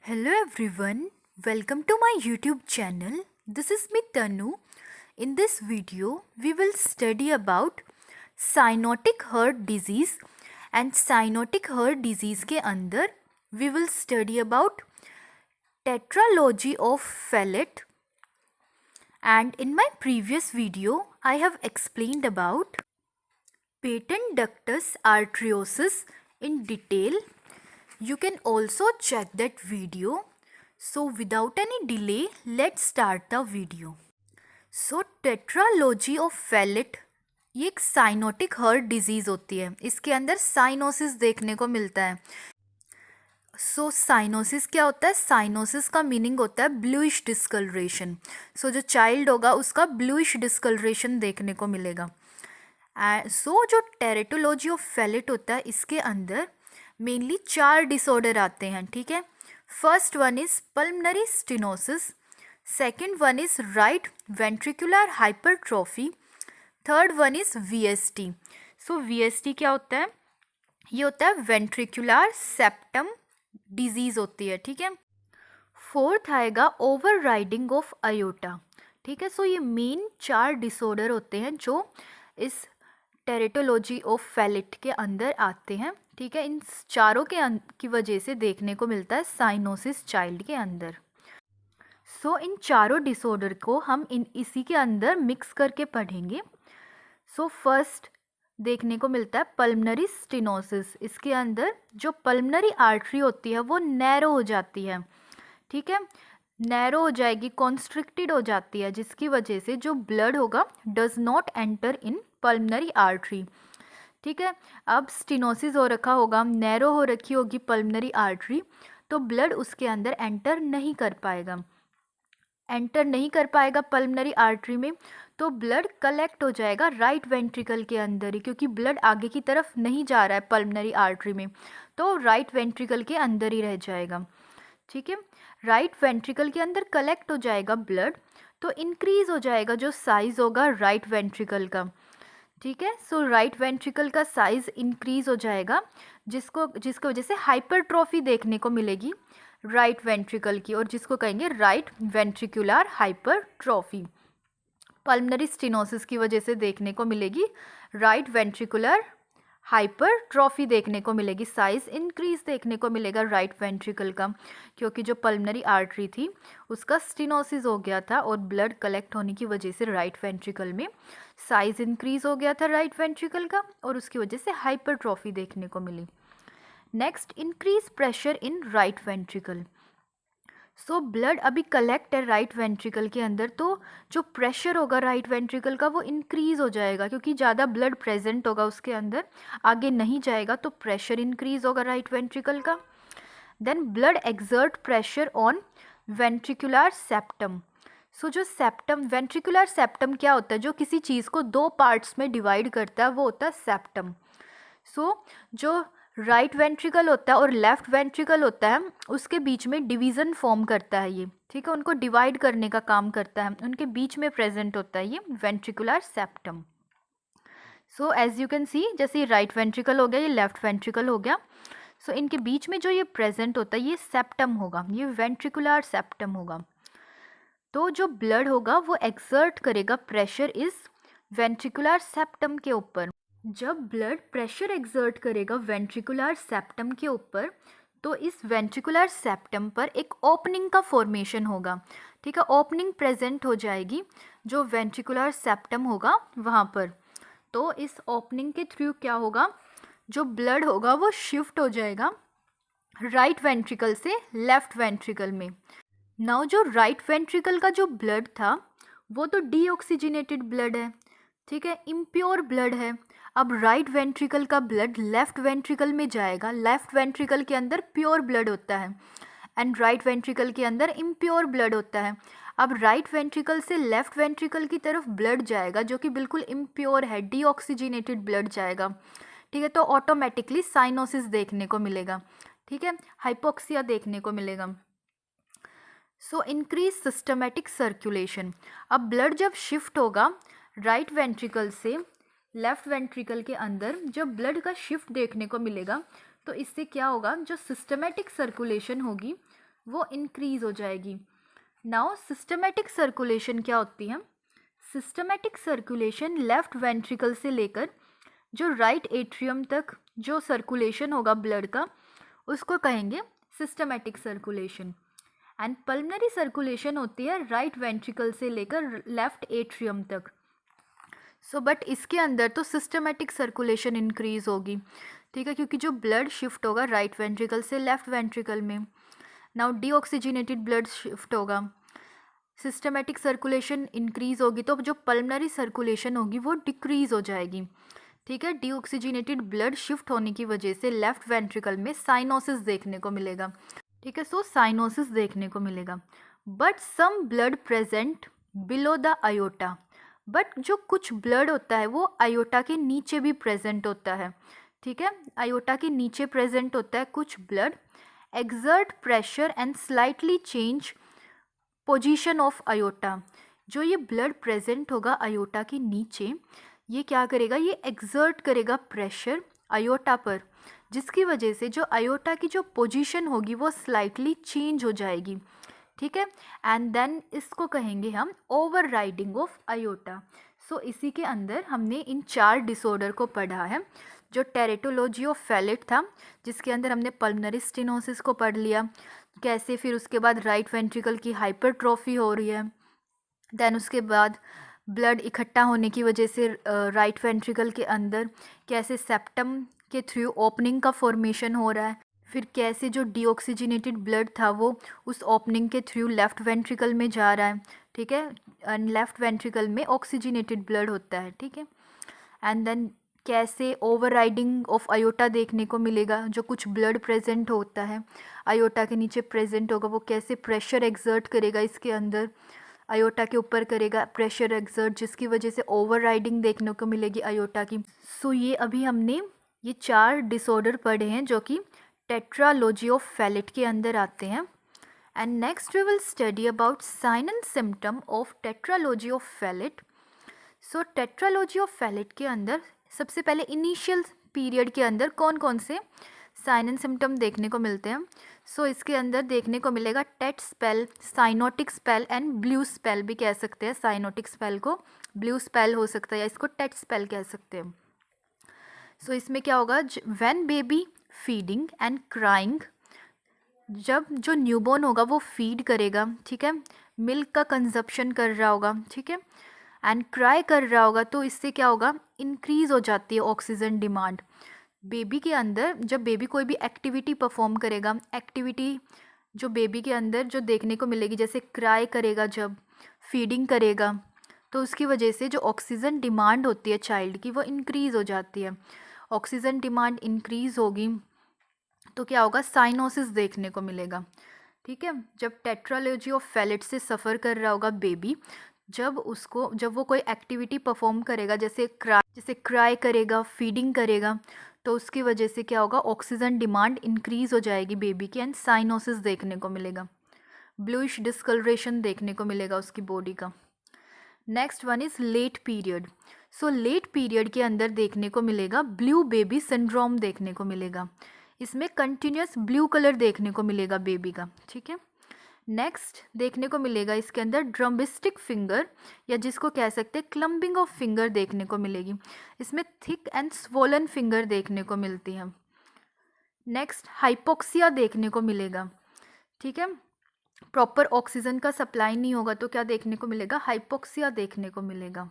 Hello everyone, welcome to my YouTube channel. This is me Tanu. In this video, we will study about cyanotic heart disease and cyanotic heart disease के अंदर we will study about tetralogy of Fallot, and in my previous video I have explained about patent ductus arteriosus in detail. You can also check that video. So without any delay, let's start the video. So tetralogy of Fallot ये एक cyanotic heart disease होती है. इसके अंदर cyanosis देखने को मिलता है. सो साइनोसिस क्या होता है? साइनोसिस का मीनिंग होता है ब्लूइश डिस्कलरेशन. सो जो चाइल्ड होगा उसका ब्लूइश डिस्कलरेशन देखने को मिलेगा. सो जो टेरेटोलॉजी ऑफ फैलेट होता है इसके अंदर मेनली 4 डिसऑर्डर आते हैं. ठीक है. First one is pulmonary stenosis, second one is right ventricular hypertrophy, third one is VST. So VST क्या होता है? ये होता है वेंट्रिकुलर सेप्टम डिजीज होती है. ठीक है. फोर्थ आएगा ओवर राइडिंग ऑफ अयोटा. ठीक है. सो ये मेन 4 डिसऑर्डर होते हैं जो इस टेरेटोलॉजी ऑफ फैलेट के अंदर आते हैं. ठीक है. इन चारों की वजह से देखने को मिलता है साइनोसिस चाइल्ड के अंदर. सो इन चारों डिसऑर्डर को हम इसी के अंदर मिक्स करके पढ़ेंगे. सो फर्स्ट देखने को मिलता है पल्मनरी स्टेनोसिस. इसके अंदर जो पल्मनरी आर्टरी होती है वो नैरो हो जाती है. ठीक है. नैरो हो जाएगी, कॉन्स्ट्रिक्टेड हो जाती है, जिसकी वजह से जो ब्लड होगा does not enter in pulmonary artery. ठीक है. अब स्टेनोसिस हो रखा होगा, नैरो हो रखी होगी पल्मनरी आर्टरी, तो ब्लड उसके अंदर एंटर नहीं कर पाएगा पल्मनरी आर्टरी में. तो ब्लड कलेक्ट हो जाएगा राइट वेंट्रिकल के अंदर ही, क्योंकि ब्लड आगे की तरफ नहीं जा रहा है पल्मनरी आर्टरी में, तो राइट वेंट्रिकल के अंदर ही रह जाएगा. ठीक है. राइट वेंट्रिकल के अंदर कलेक्ट हो जाएगा ब्लड, तो इंक्रीज हो जाएगा जो साइज होगा राइट वेंट्रिकल का. ठीक है. सो राइट वेंट्रिकल का साइज इंक्रीज हो जाएगा, जिसको वजह से हाइपरट्रॉफी देखने को मिलेगी राइट वेंट्रिकल की, और जिसको कहेंगे right ventricular hypertrophy. Pulmonary stenosis की वजह से देखने को मिलेगी राइट वेंट्रिकुलर हाइपरट्रॉफी देखने को मिलेगी. साइज इंक्रीज देखने को मिलेगा राइट वेंट्रिकल का, क्योंकि जो पल्मनरी आर्टरी थी उसका स्टेनोसिस हो गया था और ब्लड कलेक्ट होने की वजह से राइट वेंट्रिकल में साइज इंक्रीज हो गया था राइट वेंट्रिकल का, और उसकी वजह से हाइपरट्रॉफी देखने को मिली. Next, increase pressure in right ventricle. So blood अभी कलेक्ट है राइट वेंट्रिकल के अंदर, तो जो प्रेशर होगा राइट वेंट्रिकल का वो इंक्रीज हो जाएगा, क्योंकि ज़्यादा ब्लड प्रेजेंट होगा उसके अंदर, आगे नहीं जाएगा, तो प्रेशर इंक्रीज होगा राइट वेंट्रिकल का. Then blood exert pressure on ventricular septum. So जो सेप्टम, वेंट्रिकुलर सेप्टम क्या होता है? जो किसी चीज़ को 2 पार्ट्स में डिवाइड करता है वो होता है सेप्टम. सो जो राइट वेंट्रिकल होता है और लेफ्ट वेंट्रिकल होता है उसके बीच में डिवीज़न फॉर्म करता है ये. ठीक है. उनको डिवाइड करने का काम करता है, उनके बीच में प्रेजेंट होता है ये ventricular septum. So as you can see, जैसे ये राइट वेंट्रिकल हो गया, ये लेफ्ट वेंट्रिकल हो गया, सो इनके बीच में जो ये प्रेजेंट होता है ये सेप्टम होगा, ये वेंट्रिकुलर सेप्टम होगा. तो जो ब्लड होगा वो एक्सर्ट करेगा प्रेशर इस वेंट्रिकुलर सेप्टम के ऊपर. जब ब्लड प्रेशर एक्सर्ट करेगा वेंट्रिकुलर सेप्टम के ऊपर, तो इस वेंट्रिकुलर सेप्टम पर एक ओपनिंग का फॉर्मेशन होगा. ठीक है. ओपनिंग प्रेजेंट हो जाएगी जो वेंट्रिकुलर सेप्टम होगा वहाँ पर. तो इस ओपनिंग के थ्रू क्या होगा? जो ब्लड होगा वो शिफ्ट हो जाएगा राइट वेंट्रिकल से लेफ्ट वेंट्रिकल में. नाउ जो राइट वेंट्रिकल का जो ब्लड था वो तो डीऑक्सीजनेटेड ब्लड है. ठीक है. इम्प्योर ब्लड है. अब राइट वेंट्रिकल का ब्लड लेफ्ट वेंट्रिकल में जाएगा. लेफ्ट वेंट्रिकल के अंदर प्योर ब्लड होता है एंड राइट वेंट्रिकल के अंदर इम्प्योर ब्लड होता है. अब राइट वेंट्रिकल से लेफ्ट वेंट्रिकल की तरफ ब्लड जाएगा जो कि बिल्कुल इम्प्योर है, डीऑक्सीजनेटेड ब्लड जाएगा. ठीक है. तो ऑटोमेटिकली साइनोसिस देखने को मिलेगा. ठीक है. हाइपोक्सिया देखने को मिलेगा. So increase systematic circulation. अब ब्लड जब शिफ्ट होगा राइट वेंट्रिकल से लेफ्ट वेंट्रिकल के अंदर, जब ब्लड का शिफ्ट देखने को मिलेगा, तो इससे क्या होगा? जो सिस्टमेटिक सर्कुलेशन होगी वो इंक्रीज़ हो जाएगी। नाउ सिस्टमेटिक सर्कुलेशन क्या होती है? सिस्टमेटिक सर्कुलेशन लेफ्ट वेंट्रिकल से लेकर जो राइट एट्रियम तक जो सर्कुलेशन होगा ब्लड का, उसको कहेंगे systematic circulation. And pulmonary circulation होती है राइट वेंट्रिकल से लेकर लेफ्ट एट्रियम तक। सो बट इसके अंदर तो सिस्टमेटिक सर्कुलेशन इंक्रीज होगी, ठीक है, क्योंकि जो ब्लड शिफ्ट होगा राइट वेंट्रिकल से लेफ्ट वेंट्रिकल में। नाउ डीऑक्सीजनेटेड ब्लड शिफ्ट होगा, सिस्टमेटिक सर्कुलेशन इंक्रीज होगी, तो जो पल्मनरी सर्कुलेशन होगी वो डिक्रीज हो जाएगी, ठीक है। डीऑक्सीजनेटेड ब्लड शिफ्ट होने की वजह से लेफ्ट वेंट्रिकल में साइनोसिस देखने को मिलेगा, ठीक है। सो साइनोसिस देखने को मिलेगा। But some blood present below the aorta, but जो कुछ ब्लड होता है वो आयोटा के नीचे भी प्रेजेंट होता है, ठीक है। आयोटा के नीचे प्रेजेंट होता है कुछ blood, exert pressure and slightly change position of iota. जो ये ब्लड प्रेजेंट होगा आयोटा के नीचे, ये क्या करेगा, ये एक्सर्ट करेगा प्रेशर आयोटा पर, जिसकी वजह से जो आयोटा की जो पोजीशन होगी वो स्लाइटली चेंज हो जाएगी, ठीक है। एंड देन इसको कहेंगे हम ओवर राइडिंग ऑफ आयोटा। सो इसी के अंदर हमने इन 4 डिसऑर्डर को पढ़ा है। जो टेरेटोलॉजी ऑफ फैलेट था, जिसके अंदर हमने पल्मनरी स्टेनोसिस को पढ़ लिया, कैसे फिर उसके बाद राइट वेंट्रिकल की हाइपरट्रॉफी हो रही है, देन उसके बाद ब्लड इकट्ठा होने की वजह से राइट वेंट्रिकल के अंदर कैसे सेप्टम के थ्रू ओपनिंग का फॉर्मेशन हो रहा है, फिर कैसे जो डीऑक्सीजनेटेड ब्लड था वो उस ओपनिंग के थ्रू लेफ्ट वेंट्रिकल में जा रहा है, ठीक है। एंड लेफ्ट वेंट्रिकल में ऑक्सीजनेटेड ब्लड होता है, ठीक है। एंड देन कैसे ओवरराइडिंग ऑफ आयोटा देखने को मिलेगा, जो कुछ ब्लड प्रेजेंट होता है आयोटा के नीचे प्रेजेंट होगा, वो कैसे प्रेशर एक्सर्ट करेगा इसके अंदर, आयोटा के ऊपर करेगा प्रेशर एक्सर्ट, जिसकी वजह से ओवरराइडिंग देखने को मिलेगी आयोटा की। सो ये अभी हमने ये 4 डिसऑर्डर पढ़े हैं जो कि टेट्रालॉजी ऑफ फैलेट के अंदर आते हैं। And next we will study about sign and symptom of tetralogy of Fallot. So tetralogy of Fallot के अंदर सबसे पहले इनिशियल पीरियड के अंदर कौन कौन से साइन एंड सिम्टम देखने को मिलते हैं। सो इसके अंदर देखने को मिलेगा tet spell, cyanotic spell and blue spell भी कह सकते हैं। साइनोटिक स्पेल को ब्लू स्पेल हो सकता है या इसको टेट स्पेल कह सकते हैं। सो इसमें क्या होगा, when baby feeding and crying, जब जो न्यूबॉर्न होगा वो फीड करेगा, ठीक है, मिल्क का कंजप्शन कर रहा होगा, ठीक है, एंड क्राई कर रहा होगा, तो इससे क्या होगा, इंक्रीज हो जाती है ऑक्सीजन डिमांड बेबी के अंदर। जब बेबी कोई भी एक्टिविटी परफॉर्म करेगा, एक्टिविटी जो बेबी के अंदर जो देखने को मिलेगी, जैसे क्राई करेगा, जब फीडिंग करेगा, तो उसकी वजह से जो ऑक्सीजन डिमांड होती है चाइल्ड की वो इंक्रीज़ हो जाती है। ऑक्सीजन डिमांड इंक्रीज़ होगी तो क्या होगा, साइनोसिस देखने को मिलेगा, ठीक है। जब टेट्रालॉजी ऑफ फैलेट से सफ़र कर रहा होगा बेबी, जब वो कोई एक्टिविटी परफॉर्म करेगा, जैसे क्राई करेगा, फीडिंग करेगा, तो उसकी वजह से क्या होगा, ऑक्सीजन डिमांड इंक्रीज़ हो जाएगी बेबी की एंड साइनोसिस देखने को मिलेगा, ब्लूइश डिस्कलरेशन देखने को मिलेगा उसकी बॉडी का। Next one is late period. So late period के अंदर देखने को मिलेगा ब्लू बेबी सिंड्रोम देखने को मिलेगा। इसमें कंटिन्यूस ब्लू कलर देखने को मिलेगा बेबी का, ठीक है। नेक्स्ट देखने को मिलेगा इसके अंदर ड्रम्बिस्टिक फिंगर, या जिसको कह सकते हैं क्लम्बिंग ऑफ फिंगर देखने को मिलेगी। इसमें थिक एंड स्वोलन फिंगर देखने को मिलती है। नेक्स्ट हाइपोक्सिया देखने को मिलेगा, ठीक है, प्रॉपर ऑक्सीजन का सप्लाई नहीं होगा तो क्या देखने को मिलेगा, हाइपोक्सिया देखने को मिलेगा।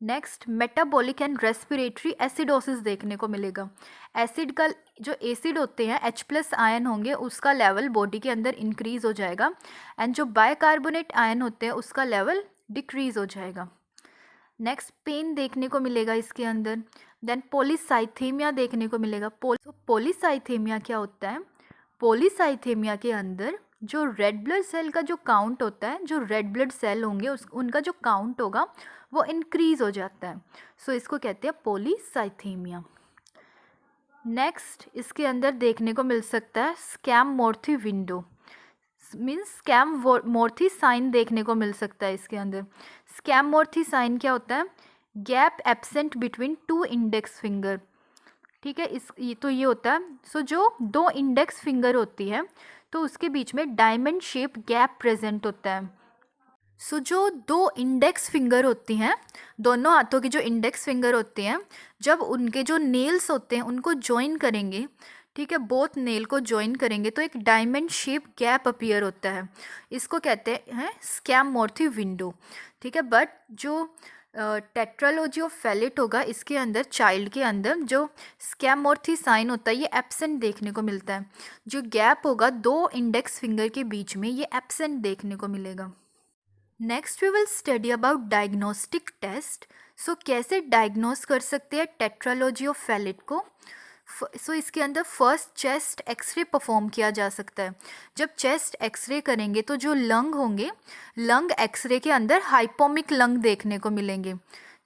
Next metabolic and respiratory acidosis देखने को मिलेगा। एसिड का जो एसिड होते हैं H+ आयन होंगे, उसका लेवल बॉडी के अंदर इंक्रीज हो जाएगा, एंड जो बाइकार्बोनेट आयन होते हैं उसका लेवल डिक्रीज हो जाएगा। नेक्स्ट पेन देखने को मिलेगा इसके अंदर। देन पॉलीसाइथेमिया देखने को मिलेगा। पॉलीसाइथेमिया क्या होता है, पॉलीसाइथेमिया के अंदर जो रेड ब्लड सेल का जो काउंट होता है, जो रेड ब्लड सेल होंगे उनका जो काउंट होगा वो इंक्रीज हो जाता है। सो इसको कहते हैं पॉलीसाइथेमिया। नेक्स्ट इसके अंदर देखने को मिल सकता है स्कैम-मोर्थी विंडो, मीन्स स्कैम-मोर्थी साइन देखने को मिल सकता है इसके अंदर। स्कैम-मोर्थी साइन क्या होता है, gap absent between 2 index finger, ठीक है। ये होता है। सो जो 2 इंडेक्स फिंगर होती है तो उसके बीच में डायमंड शेप गैप प्रेजेंट होता है। सो जो 2 इंडेक्स फिंगर होती हैं, दोनों हाथों की जो इंडेक्स फिंगर होती हैं, जब उनके जो नेल्स होते हैं उनको जॉइन करेंगे, ठीक है, बोथ नेल को जॉइन करेंगे तो एक डायमंड शेप गैप अपीयर होता है। इसको कहते हैं स्कैममोर्थी विंडो। ठीक है। बट जो टेट्रालॉजी ऑफ फैलेट होगा, इसके अंदर चाइल्ड के अंदर जो स्कैममोर्थी साइन होता है ये एब्सेंट देखने को मिलता है। जो गैप होगा 2 इंडेक्स फिंगर के बीच में ये एब्सेंट देखने को मिलेगा। Next we will study about diagnostic test. So कैसे डायग्नोस कर सकते हैं टेट्रालॉजी ऑफ फैलेट को। सो इसके अंदर फर्स्ट चेस्ट एक्सरे परफॉर्म किया जा सकता है। जब चेस्ट एक्सरे करेंगे तो जो लंग होंगे, लंग एक्सरे के अंदर हाइपोमिक लंग देखने को मिलेंगे।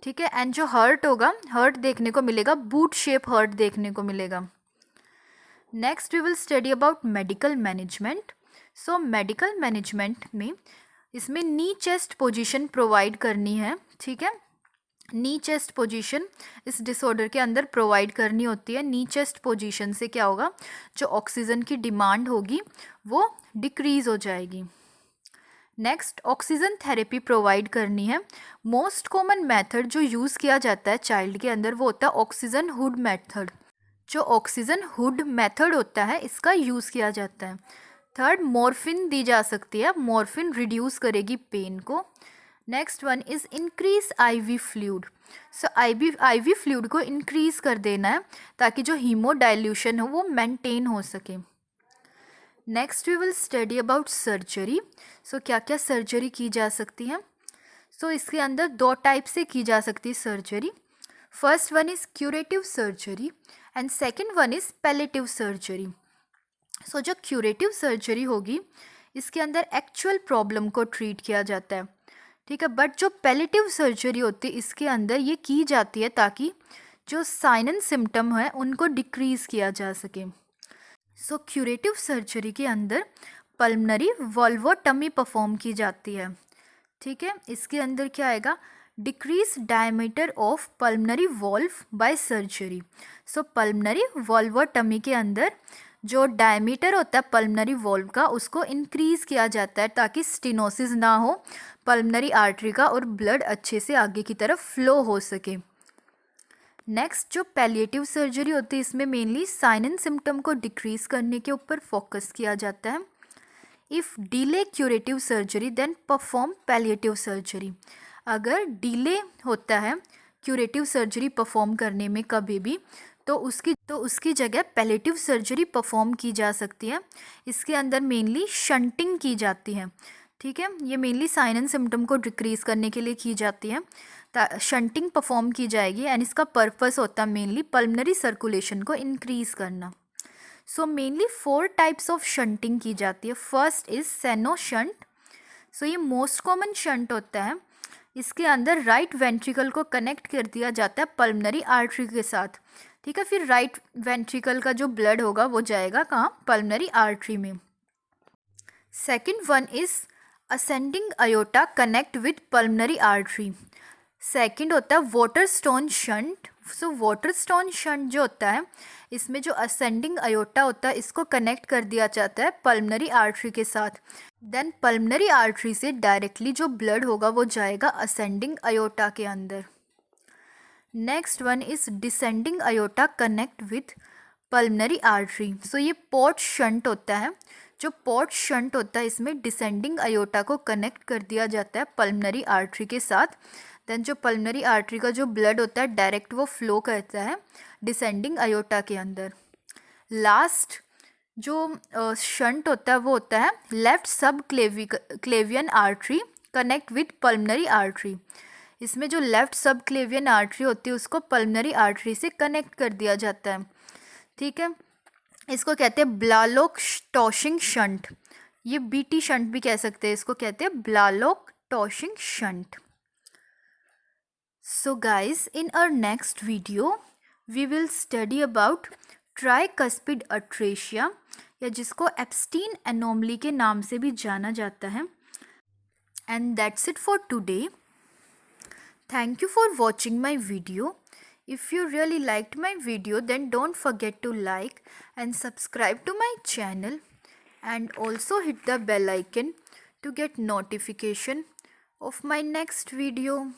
ठीक है। एंड जो हर्ट होगा, हर्ट देखने को मिलेगा, बूट शेप हर्ट देखने को मिलेगा। Next we will study about medical management. So medical management में इसमें नी चेस्ट पोजीशन प्रोवाइड करनी है। ठीक है। नी चेस्ट पोजीशन इस डिसऑर्डर के अंदर प्रोवाइड करनी होती है। नी चेस्ट पोजीशन से क्या होगा, जो ऑक्सीजन की डिमांड होगी वो डिक्रीज हो जाएगी। नेक्स्ट ऑक्सीजन थेरेपी प्रोवाइड करनी है। मोस्ट कॉमन मेथड जो यूज़ किया जाता है चाइल्ड के अंदर वो होता है ऑक्सीजन हुड मेथड। जो ऑक्सीजन हुड मेथड होता है इसका यूज़ किया जाता है। थर्ड, मॉर्फिन दी जा सकती है। मॉर्फिन रिड्यूस करेगी पेन को। Next one is increase IV fluid. So IV fluid को इंक्रीज कर देना है ताकि जो हीमोडाइल्यूशन हो वो मेंटेन हो सके। Next we will study about surgery. So क्या क्या सर्जरी की जा सकती है। सो इसके अंदर 2 टाइप से की जा सकती है surgery. First one is curative surgery and second one is palliative surgery. So जो क्यूरेटिव सर्जरी होगी इसके अंदर एक्चुअल प्रॉब्लम को ट्रीट किया जाता है। ठीक है। बट जो पैलेटिव सर्जरी होती है इसके अंदर ये की जाती है ताकि जो साइन एंड सिम्टम है उनको डिक्रीज़ किया जा सके। सो क्यूरेटिव सर्जरी के अंदर पल्मनरी वॉल्वोटमी परफॉर्म की जाती है। ठीक है। इसके अंदर क्या आएगा, decrease diameter of pulmonary valve by surgery. So pulmonary valvotomy के अंदर जो डायमीटर होता है पल्मनरी वॉल्व का उसको इंक्रीज़ किया जाता है ताकि स्टेनोसिस ना हो पल्मनरी आर्टरी का और ब्लड अच्छे से आगे की तरफ फ्लो हो सके। नेक्स्ट जो पैलिएटिव सर्जरी होती है इसमें मेनली साइन एंड सिम्टम को डिक्रीज़ करने के ऊपर फोकस किया जाता है। If delay curative surgery then perform palliative surgery. अगर डिले होता है क्यूरेटिव सर्जरी परफॉर्म करने में कभी भी तो उसकी जगह पैलेटिव सर्जरी परफॉर्म की जा सकती है। इसके अंदर मेनली शंटिंग की जाती है। ठीक है। ये मेनली साइन एंड सिम्टम को डिक्रीज़ करने के लिए की जाती है। शंटिंग परफॉर्म की जाएगी एंड इसका पर्पस होता है मेनली पल्मनरी सर्कुलेशन को इंक्रीज़ करना। So mainly 4 types of shunting की जाती है। First is Sano shunt. So ये मोस्ट कॉमन शंट होता है। इसके अंदर राइट वेंट्रिकल को कनेक्ट कर दिया जाता है पल्मनरी आर्टरी के साथ। ठीक है। फिर राइट वेंट्रिकल का जो ब्लड होगा वो जाएगा कहाँ, पल्मनरी आर्टरी में। Second one is ascending aorta connect with pulmonary artery. Second होता है Waterston shunt. So Waterston shunt जो होता है इसमें जो असेंडिंग अयोटा होता है इसको कनेक्ट कर दिया जाता है पल्मनरी आर्टरी के साथ। देन पल्मनरी आर्टरी से डायरेक्टली जो ब्लड होगा वो जाएगा असेंडिंग अयोटा के अंदर। Next one is descending aorta connect with pulmonary artery. So ये पोर्ट शंट होता है। जो पोर्ट शंट होता है इसमें डिसेंडिंग अयोटा को कनेक्ट कर दिया जाता है पल्मनरी आर्टरी के साथ। देन जो पल्मनरी आर्टरी का जो ब्लड होता है डायरेक्ट वो फ्लो करता है डिसेंडिंग अयोटा के अंदर। लास्ट जो शंट होता है वो होता है लेफ्ट सब क्लेवियन artery connect with pulmonary artery. इसमें जो लेफ्ट सब क्लेवियन आर्टरी होती है उसको पल्मनरी आर्टरी से कनेक्ट कर दिया जाता है। ठीक है। इसको कहते हैं ब्लालोक टॉशिंग शंट। ये बीटी शंट भी कह सकते हैं, इसको कहते हैं Blalock Taussig shunt. So guys in our next video we will study about tricuspid atresia या जिसको एप्स्टीन एनोमली के नाम से भी जाना जाता है। And that's it for today. Thank you for watching my video. If you really liked my video, then don't forget to like and subscribe to my channel, and also hit the bell icon to get notification of my next video.